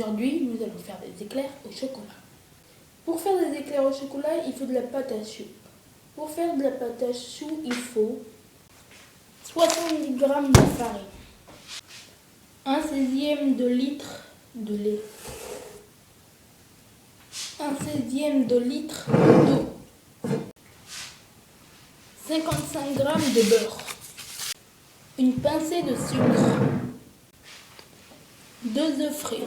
Aujourd'hui, nous allons faire des éclairs au chocolat. Pour faire des éclairs au chocolat, il faut de la pâte à choux. Pour faire de la pâte à choux, il faut 70 g de farine, 1/16 de litre de lait, 1/16 de litre d'eau, 55 g de beurre, une pincée de sucre, 2 œufs frais,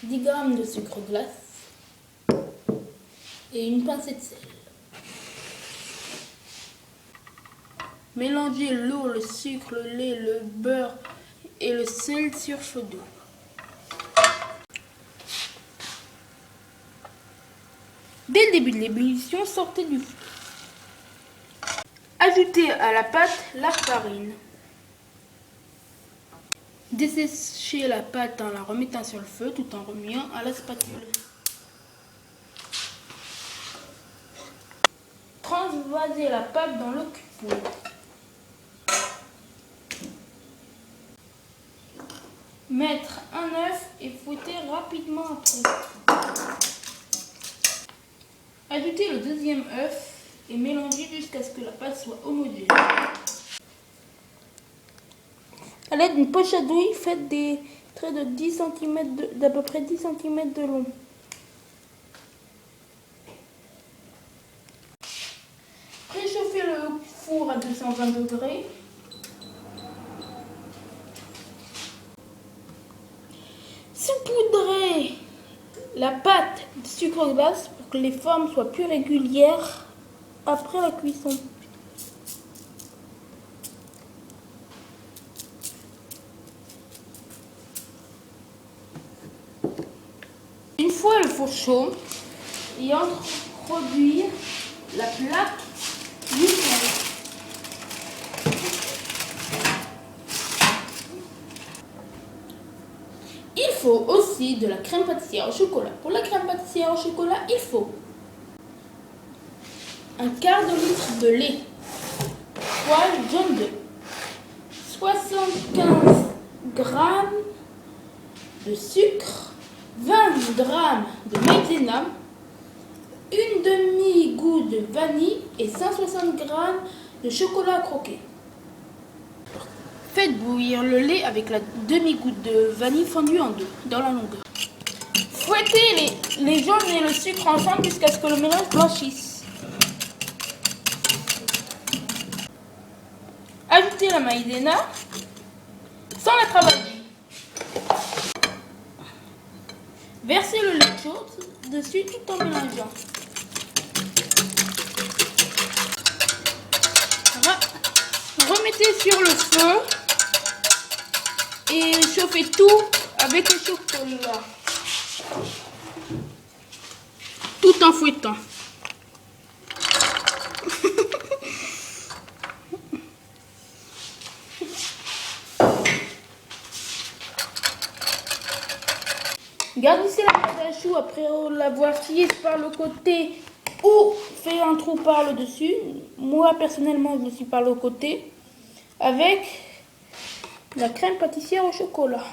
10 g de sucre glace et une pincée de sel. Mélangez l'eau, le sucre, le lait, le beurre et le sel sur feu doux. Dès le début de l'ébullition, sortez du feu. Ajoutez à la pâte la farine. Desséchez la pâte en la remettant sur le feu tout en remuant à la spatule. Transvasez la pâte dans le cupou. Mettre un œuf et fouetter rapidement après. Ajoutez le deuxième œuf et mélangez jusqu'à ce que la pâte soit homogène. A l'aide d'une poche à douille, faites des traits de 10 cm d'à peu près 10 cm de long. Préchauffez le four à 220 degrés. Saupoudrez la pâte de sucre glace pour que les formes soient plus régulières après la cuisson. Une fois le four chaud, et introduire la plaque du four. Il faut aussi de la crème pâtissière au chocolat. Pour la crème pâtissière au chocolat, il faut 1/4 de litre de lait, poêle jaune d'œuf, 75 g de sucre, 20 g de maïzena, une demi-goutte de vanille et 160 g de chocolat croqué. Faites bouillir le lait avec la demi-goutte de vanille fondue en deux, dans la longueur. Fouettez les jaunes et le sucre ensemble jusqu'à ce que le mélange blanchisse. Ajoutez la maïzena sans la travailler. Versez le lait chaud dessus tout en mélangeant. Remettez sur le feu et chauffez tout avec le chocolat, tout en fouettant. Garnissez la pâte à choux après l'avoir sciée par le côté ou fait un trou par le dessus. Moi personnellement je le suis par le côté avec la crème pâtissière au chocolat.